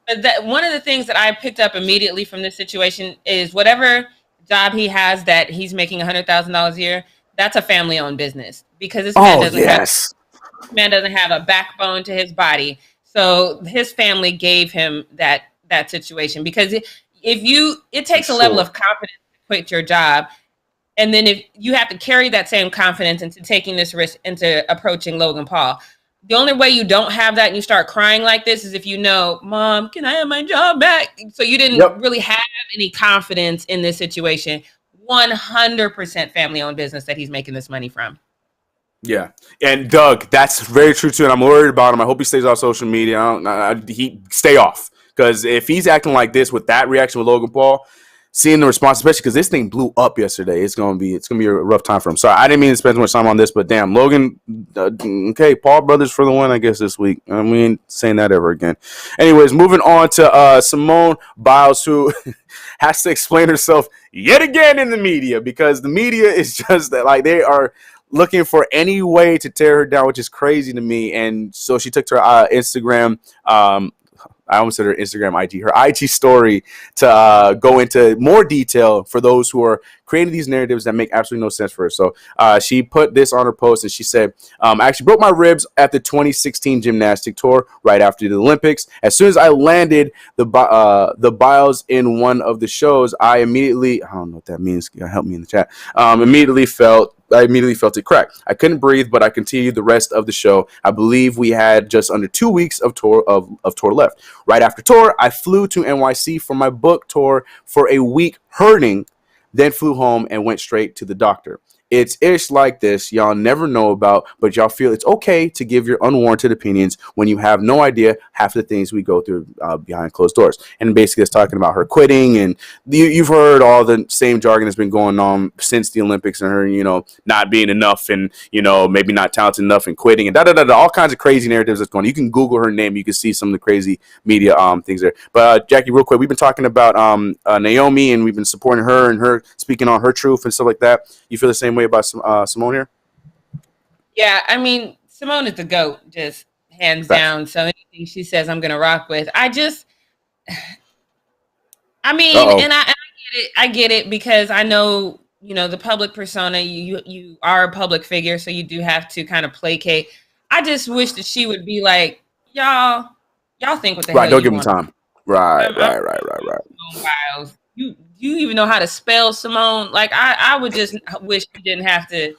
But one of the things that I picked up immediately from this situation is whatever job he has that he's making $100,000 a year, that's a family-owned business, because this man doesn't have a backbone to his body. So his family gave him that situation, because it takes a level of confidence to quit your job. And then if you have to carry that same confidence into taking this risk, into approaching Logan Paul. The only way you don't have that and you start crying like this is if Mom, can I have my job back? So you didn't really have any confidence in this situation. 100% family-owned business that he's making this money from. Yeah. And Doug, that's very true too. And I'm worried about him. I hope he stays off social media. He stay off. Because if he's acting like this with that reaction with Logan Paul, seeing the response, especially because this thing blew up yesterday, it's gonna be a rough time for him. So I didn't mean to spend too much time on this, but damn, Logan, okay, Paul brothers for the win, I guess, this week. I mean, saying that ever again. Anyways, moving on to Simone Biles, who has to explain herself yet again in the media, because the media is just like, they are looking for any way to tear her down, which is crazy to me. And so she took to her Instagram. I almost said her Instagram IG, her IG story, to go into more detail for those who are creating these narratives that make absolutely no sense for her. So she put this on her post, and she said, I actually broke my ribs at the 2016 gymnastic tour right after the Olympics. As soon as I landed the biles in one of the shows, I don't know what that means. Help me in the chat. I immediately felt it crack. I couldn't breathe, but I continued the rest of the show. I believe we had just under 2 weeks of tour left. Right after tour, I flew to NYC for my book tour for a week, hurting, then flew home and went straight to the doctor. It's ish like this y'all never know about, but y'all feel it's okay to give your unwarranted opinions when you have no idea half the things we go through behind closed doors. And basically it's talking about her quitting, and you've heard all the same jargon that's been going on since the Olympics, and her, you know, not being enough, and, you know, maybe not talented enough, and quitting, and all kinds of crazy narratives that's going on. You can Google her name, you can see some of the crazy media things there. But Jackie, real quick, we've been talking about Naomi, and we've been supporting her and her speaking on her truth and stuff like that. You feel the same way about Simone here? Yeah, I mean, Simone is the GOAT, just hands down. So anything she says, I'm gonna rock with. I mean, and I get it because I know, you know, the public persona. You are a public figure, so you do have to kind of placate. I just wish that she would be like, y'all think what the hell don't you give them want. time. Right. Biles. You even know how to spell Simone? Like I would just wish you didn't have to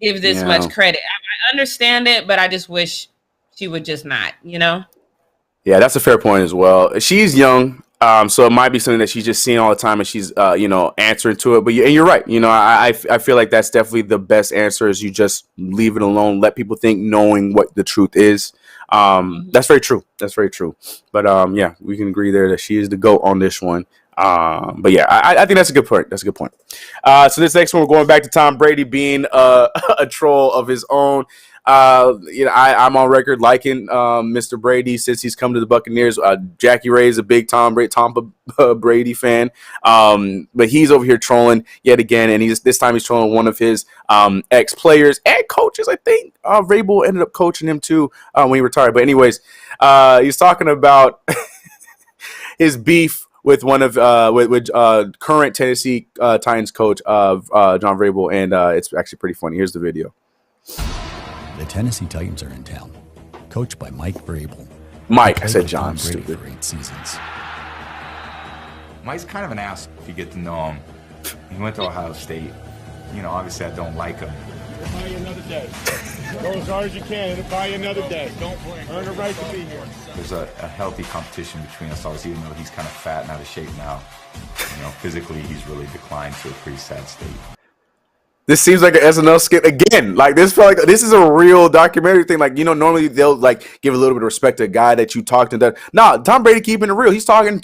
give this much credit. I understand it, but I just wish she would just not, you know? Yeah, that's a fair point as well. She's young, so it might be something that she's just seeing all the time, and she's, you know, answering to it. But and you're right. You know, I feel like that's definitely the best answer is you just leave it alone, let people think, knowing what the truth is. That's very true. That's very true. But yeah, we can agree there that she is the GOAT on this one. But yeah, I think that's a good point. That's a good point. So this next one, we're going back to Tom Brady being a troll of his own. You know, I'm on record liking Mr. Brady since he's come to the Buccaneers. Jackie Ray is a big Tampa Brady fan, but he's over here trolling yet again, and this time he's trolling one of his ex-players and coaches. I think Vrabel ended up coaching him too when he retired. But anyways, he's talking about his beef with one of current Tennessee Titans coach John Vrabel, and it's actually pretty funny. Here's the video. The Tennessee Titans are in town, coached by Mike Vrabel. Mike, I said John. Stupid. For 8 seasons. Mike's kind of an ass if you get to know him. He went to Ohio State. You know, obviously I don't like him. It'll buy you another day. Go as hard as you can. It'll buy you another day. Don't earn the right to be here. There's a healthy competition between us, obviously, even though he's kind of fat and out of shape now. You know, physically, he's really declined to a pretty sad state. This seems like an SNL skit again. Like this felt like this is a real documentary thing. Like, you know, normally they'll like give a little bit of respect to a guy that you talked to. Nah, Tom Brady keeping it real. He's talking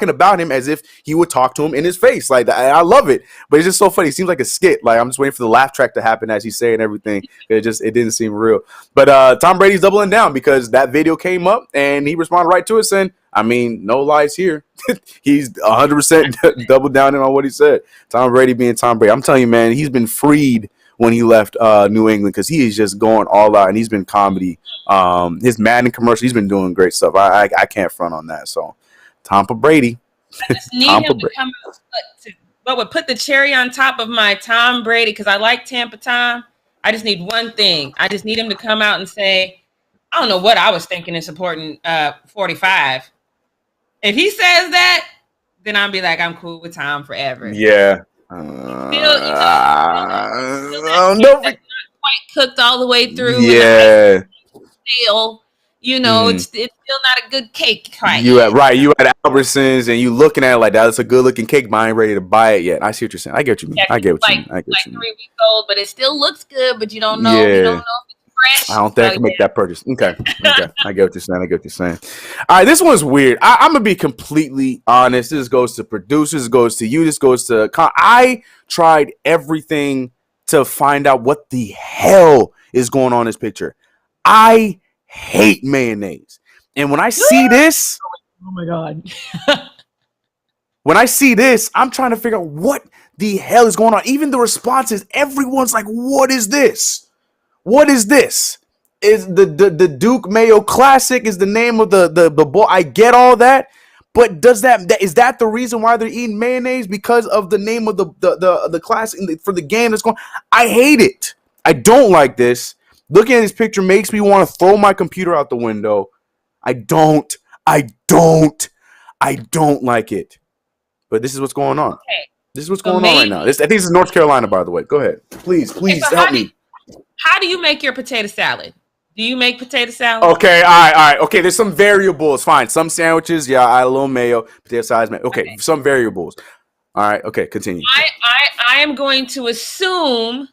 about him as if he would talk to him in his face. Like, I love it, but it's just so funny. It seems like a skit. Like I'm just waiting for the laugh track to happen as he's saying everything. It didn't seem real. But Tom Brady's doubling down because that video came up and he responded right to it saying, I mean, no lies here. He's 100% double down on what he said. Tom Brady being Tom Brady. I'm telling you, man, he's been freed when he left New England because he is just going all out, and he's been comedy. His Madden commercial, he's been doing great stuff. I can't front on that. So, Tampa Brady. I just need him to come out, but would put the cherry on top of my Tom Brady because I like Tampa Tom. I just need one thing. I just need him to come out and say, I don't know what I was thinking in supporting 45. If he says that, then I'll be like, I'm cool with Tom forever. Yeah. Still, not quite cooked all the way through. Yeah. Still, you know, it's still not a good cake. Right? You at Albertsons and you looking at it like that's a good looking cake, but I ain't ready to buy it yet. I see what you're saying. I get what you mean. Yeah, I get what you mean. Like 3 weeks old, but it still looks good, but you don't know. Yeah. You don't know if it's fresh. I don't think I can make that purchase. Okay. I get what you're saying. All right, this one's weird. I'm gonna be completely honest. This goes to producers, this goes to you, this goes to I tried everything to find out what the hell is going on in this picture. I hate mayonnaise. And when I see this, oh my God. when I see this, I'm trying to figure out what the hell is going on. Even the responses, everyone's like, what is this? What is this? Is the Duke Mayo Classic is the name of the bowl. I get all that, but is that the reason why they're eating mayonnaise? Because of the name of the classic for the game that's going? I hate it. I don't like this. Looking at this picture makes me want to throw my computer out the window. I don't like it. But this is what's going on. Okay. This is what's going on right now. I think this is North Carolina, by the way. Go ahead. Please help me. How do you make your potato salad? Do you make potato salad? Okay, all right. Okay, there's some variables. Fine. Some sandwiches, yeah, I add a little mayo, potato salad. Okay, some variables. All right, okay, continue. I am going to assume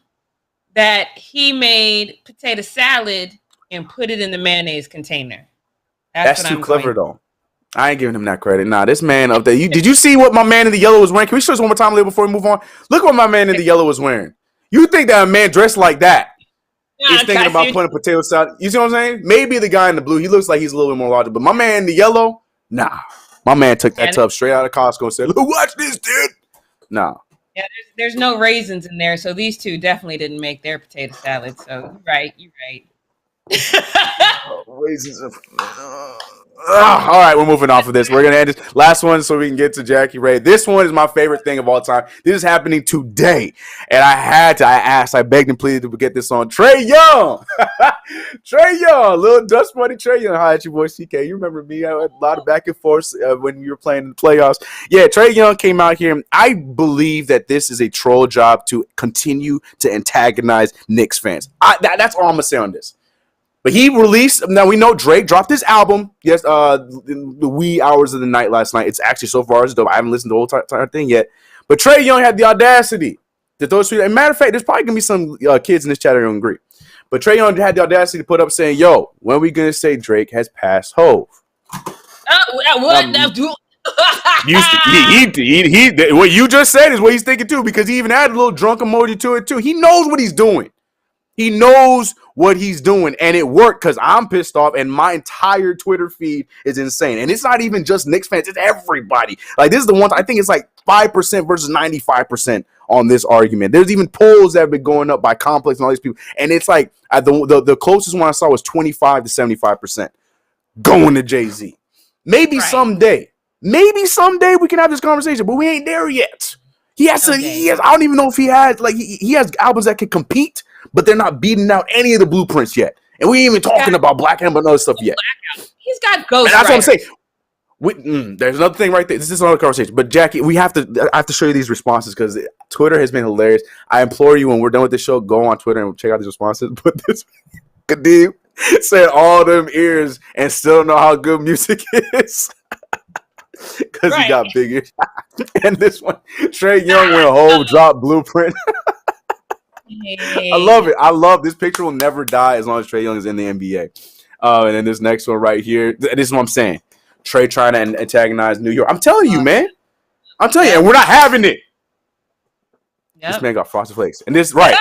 that he made potato salad and put it in the mayonnaise container. That's too clever, though. I ain't giving him that credit. Nah, this man up there. Did you see what my man in the yellow was wearing? Can we show this one more time before we move on? Look what my man in the yellow was wearing. You think that a man dressed like that is thinking about putting potato salad? You see what I'm saying? Maybe the guy in the blue, he looks like he's a little bit more logical. But my man in the yellow, nah. My man took that tub straight out of Costco and said, "Look, watch this, dude." Nah. Yeah, there's no raisins in there, so these two definitely didn't make their potato salad. So you're right. Raisins. All right, we're moving off of this. We're gonna end this last one so we can get to Jackie Ray. This one is my favorite thing of all time. This is happening today, and I begged and pleaded to get this on. Trae Young, Trae Young, little dust bunny Trae Young. Hi, it's your boy CK. You remember me? I had a lot of back and forth when we were playing in the playoffs. Yeah, Trae Young came out here. I believe that this is a troll job to continue to antagonize Knicks fans. That's all I'm gonna say on this. But he released, now we know Drake dropped his album, yes, the wee hours of the night last night. It's actually so far as dope. I haven't listened to the whole entire thing yet. But Trae Young had the audacity to throw tweet. And matter of fact, there's probably going to be some kids in this chat that don't agree. But Trae Young had the audacity to put up saying, "Yo, when are we going to say Drake has passed Hove?" What? What you just said is what he's thinking too, because he even added a little drunk emoji to it too. He knows what he's doing. He knows what he's doing, and it worked because I'm pissed off, and my entire Twitter feed is insane. And it's not even just Knicks fans; it's everybody. Like, this is the one. I think it's like 5% versus 95% on this argument. There's even polls that have been going up by Complex and all these people, and it's like the closest one I saw was 25 to 75% going to Jay-Z. Maybe someday we can have this conversation, but we ain't there yet. He has to. He has. I don't even know if he has he has albums that can compete, but they're not beating out any of the blueprints yet. And we ain't even talking about Black Hammer and other stuff yet. He's got ghost. That's what I'm saying. There's another thing right there. This is another conversation. But Jackie, I have to show you these responses because Twitter has been hilarious. I implore you, when we're done with this show, go on Twitter and check out these responses. But this Kadeem said all them ears and still don't know how good music is. Because he got big ears. And this one, Trae Young when Hove drop blueprint. I love it. I love this picture will never die as long as Trae Young is in the NBA. And then this next one right here. This is what I'm saying. Trae trying to antagonize New York. I'm telling you, man. I'm telling you, and we're not having it. Yep. This man got Frosted Flakes. And this, right.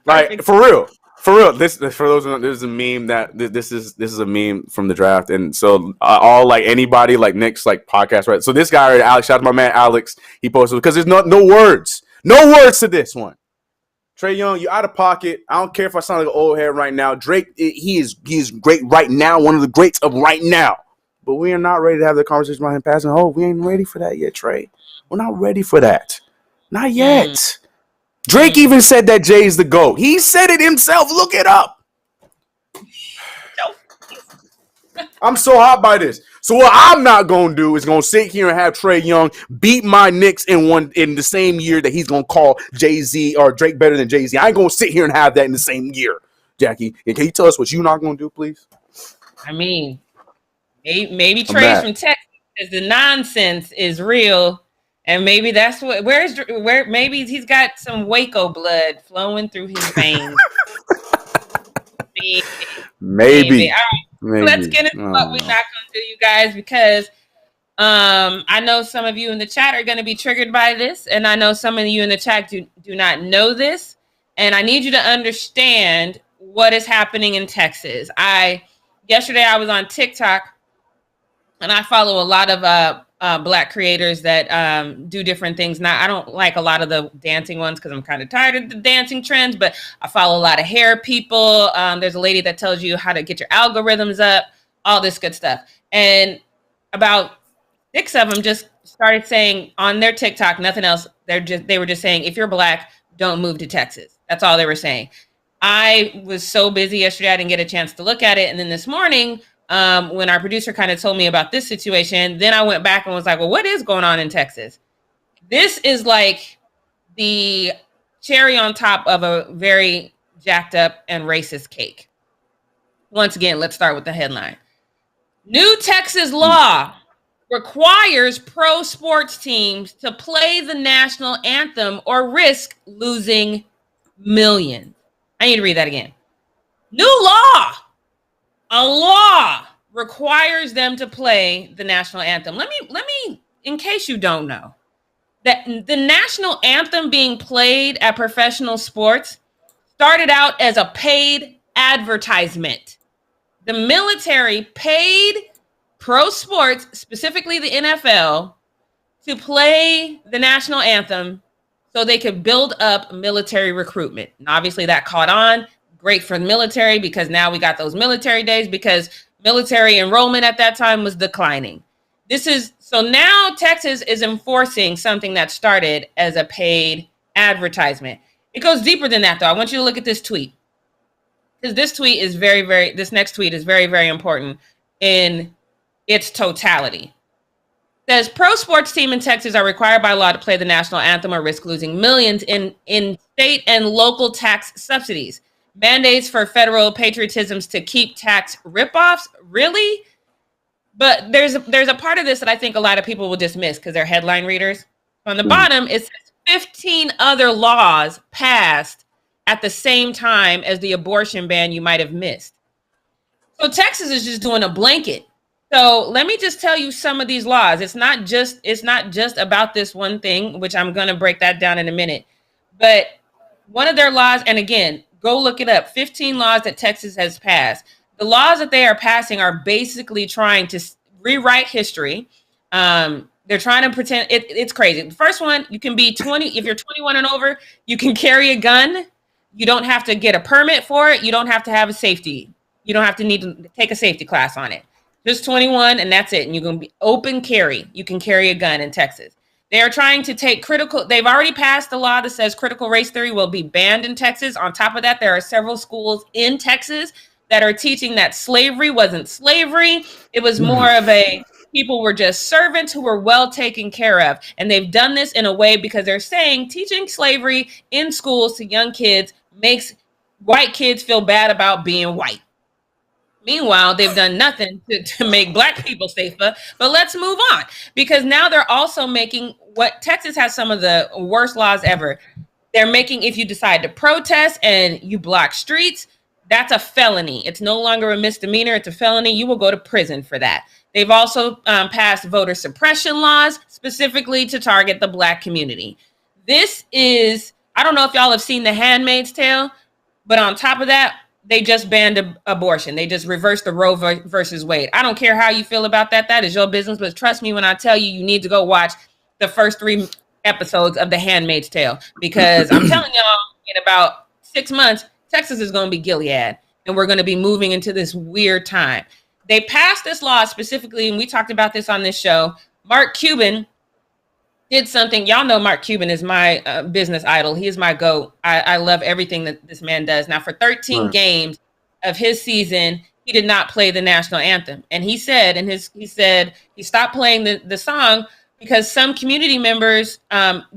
Like, for real. For real, this is a meme this is a meme from the draft, and so all like anybody like Nick's like podcast, right? So this guy, right, Alex, shout out to my man Alex, he posted because there's no words to this one. Trae Young, you out of pocket. I don't care if I sound like an old head right now. Drake, he is great right now, one of the greats of right now. But we are not ready to have the conversation about him passing Hove. We ain't ready for that yet, Trae. We're not ready for that, not yet. Drake even said that Jay's the GOAT. He said it himself. Look it up. I'm so hot by this. So what I'm not gonna do is gonna sit here and have Trae Young beat my Knicks in the same year that he's gonna call Jay-Z or Drake better than Jay-Z. I ain't gonna sit here and have that in the same year. Jackie, can you tell us what you're not gonna do, please? I mean, maybe Trae's from Texas because the nonsense is real. And maybe that's where maybe he's got some Waco blood flowing through his veins. Maybe. All right. Maybe. Let's get into what we're not going to do, you guys, because I know some of you in the chat are going to be triggered by this, and I know some of you in the chat do not know this, and I need you to understand what is happening in Texas. Yesterday I was on TikTok, and I follow a lot of Black creators that do different things. Now, I don't like a lot of the dancing ones because I'm kind of tired of the dancing trends, but I follow a lot of hair people. There's a lady that tells you how to get your algorithms up, all this good stuff. And about 6 of them just started saying on their TikTok, nothing else. They were just saying, if you're Black, don't move to Texas. That's all they were saying. I was so busy yesterday, I didn't get a chance to look at it. And then this morning, when our producer kind of told me about this situation, then I went back and was like, well, what is going on in Texas? This is like the cherry on top of a very jacked up and racist cake. Once again, let's start with the headline. New Texas law requires pro sports teams to play the national anthem or risk losing millions. I need to read that again. New law. A law requires them to play the national anthem. Let me, in case you don't know, that the national anthem being played at professional sports started out as a paid advertisement. The military paid pro sports, specifically the NFL, to play the national anthem so they could build up military recruitment. And obviously that caught on. Great for the military because now we got those military days because military enrollment at that time was declining. So now Texas is enforcing something that started as a paid advertisement. It goes deeper than that, though. I want you to look at this tweet. Because this next tweet is very, very important in its totality. It says, pro sports team in Texas are required by law to play the national anthem or risk losing millions in state and local tax subsidies. Mandates for federal patriotisms to keep tax ripoffs? Really? But there's a part of this that I think a lot of people will dismiss because they're headline readers. On the bottom, it says 15 other laws passed at the same time as the abortion ban you might have missed. So Texas is just doing a blanket. So let me just tell you some of these laws. It's not just about this one thing, which I'm going to break that down in a minute. But one of their laws, and again, go look it up, 15 laws that Texas has passed. The laws that they are passing are basically trying to rewrite history. They're trying to pretend it's crazy. The first one, you can be 20. If you're 21 and over, you can carry a gun. You don't have to get a permit for it. You don't have to have a safety. You don't have to need to take a safety class on it. Just 21 and that's it. And you can be open carry. You can carry a gun in Texas. They are trying to take they've already passed a law that says critical race theory will be banned in Texas. On top of that, there are several schools in Texas that are teaching that slavery wasn't slavery. It was more of people were just servants who were well taken care of. And they've done this in a way because they're saying teaching slavery in schools to young kids makes white kids feel bad about being white. Meanwhile, they've done nothing to make black people safer. But let's move on because now they're also making what Texas has some of the worst laws ever. They're making if you decide to protest and you block streets, that's a felony. It's no longer a misdemeanor. It's a felony. You will go to prison for that. They've also passed voter suppression laws specifically to target the black community. This is, I don't know if y'all have seen The Handmaid's Tale, but on top of that, they just banned abortion. They just reversed the Roe versus Wade. I don't care how you feel about that. That is your business. But trust me when I tell you, you need to go watch the first 3 episodes of The Handmaid's Tale. Because I'm telling y'all, in about 6 months, Texas is going to be Gilead. And we're going to be moving into this weird time. They passed this law specifically, and we talked about this on this show. Mark Cuban did something. Y'all know Mark Cuban is my business idol. He is my GOAT. I love everything that this man does. Now, for 13 games of his season, he did not play the national anthem. And he said, he stopped playing the song because some community members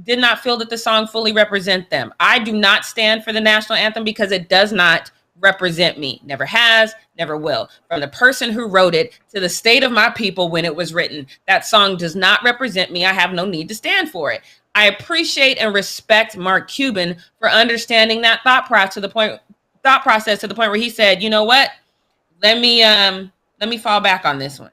did not feel that the song fully represent them. I do not stand for the national anthem because it does not represent me. Never has, never will. From the person who wrote it to the state of my people when it was written, that song does not represent me. I have no need to stand for it. I appreciate and respect Mark Cuban for understanding that thought process to the point where he said, you know what? Let me fall back on this one.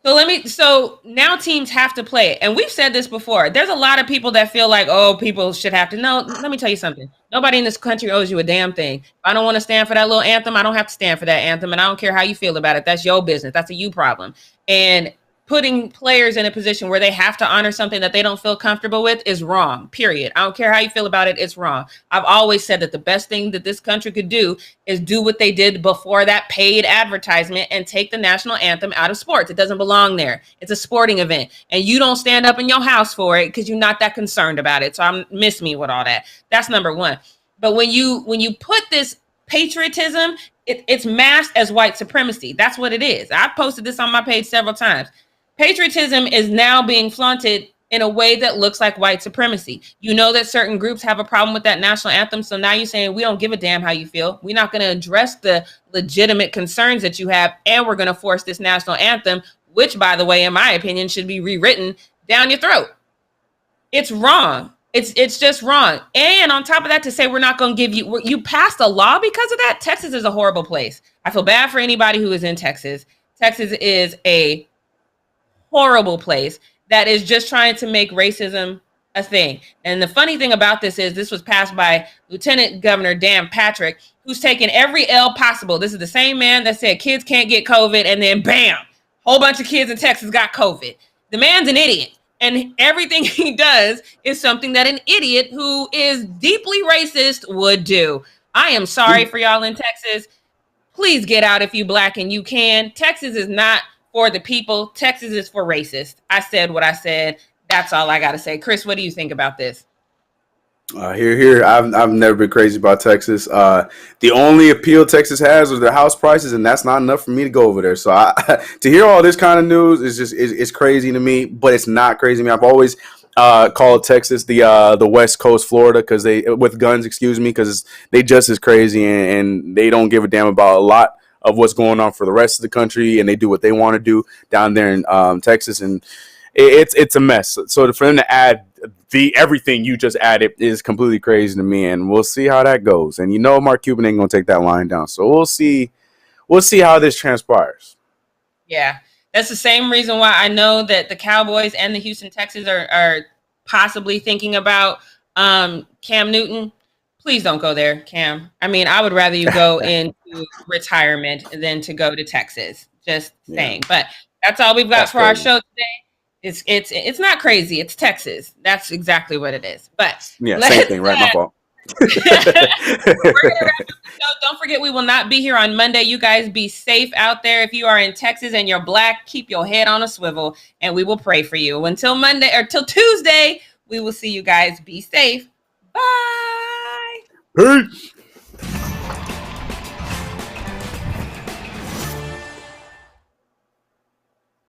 So now teams have to play it. And we've said this before. There's a lot of people that feel like, oh, people should have to. No, let me tell you something. Nobody in this country owes you a damn thing. If I don't want to stand for that little anthem, I don't have to stand for that anthem. And I don't care how you feel about it. That's your business. That's a you problem. And putting players in a position where they have to honor something that they don't feel comfortable with is wrong, period. I don't care how you feel about it. It's wrong. I've always said that the best thing that this country could do is do what they did before that paid advertisement and take the national anthem out of sports. It doesn't belong there. It's a sporting event. And you don't stand up in your house for it because you're not that concerned about it. So miss me with all that. That's number one. But when you put this patriotism, it's masked as white supremacy. That's what it is. I've posted this on my page several times. Patriotism is now being flaunted in a way that looks like white supremacy. You know that certain groups have a problem with that national anthem. So now you're saying we don't give a damn how you feel. We're not going to address the legitimate concerns that you have. And we're going to force this national anthem which, by the way, in my opinion, should be rewritten down your throat. It's wrong. It's just wrong. And on top of that, to say we're not going to give you passed a law because of that. Texas is a horrible place. I feel bad for anybody who is in Texas. Texas is a horrible place that is just trying to make racism a thing. And the funny thing about this is this was passed by Lieutenant Governor Dan Patrick, who's taken every L possible. This is the same man that said kids can't get COVID, and then bam, whole bunch of kids in Texas got COVID. The man's an idiot. And everything he does is something that an idiot who is deeply racist would do. I am sorry for y'all in Texas. Please get out if you Black and you can. Texas is not for the people. Texas is for racists. I said what I said. That's all I got to say. Chris, what do you think about this? Here. I've never been crazy about Texas. The only appeal Texas has is their house prices, and that's not enough for me to go over there. So to hear all this kind of news is just it's crazy to me, but it's not crazy to me. I've always called Texas the West Coast Florida because with guns, because they just as crazy and they don't give a damn about a lot of what's going on for the rest of the country, and they do what they want to do down there in Texas, and it's a mess. So for them to add everything you just added is completely crazy to me, and we'll see how that goes. And Mark Cuban ain't gonna take that line down, so we'll see how this transpires. Yeah, that's the same reason why I know that the Cowboys and the Houston Texans are possibly thinking about Cam Newton. Please don't go there, Cam. I mean, I would rather you go into retirement than to go to Texas. Just saying. But that's all we've got for our show today. It's not crazy. It's Texas. That's exactly what it is. But same thing, right? My fault. We're gonna wrap up the show. Don't forget, we will not be here on Monday. You guys be safe out there. If you are in Texas and you're Black, keep your head on a swivel, and we will pray for you. Until Monday or till Tuesday, we will see you guys. Be safe. Bye. Peace.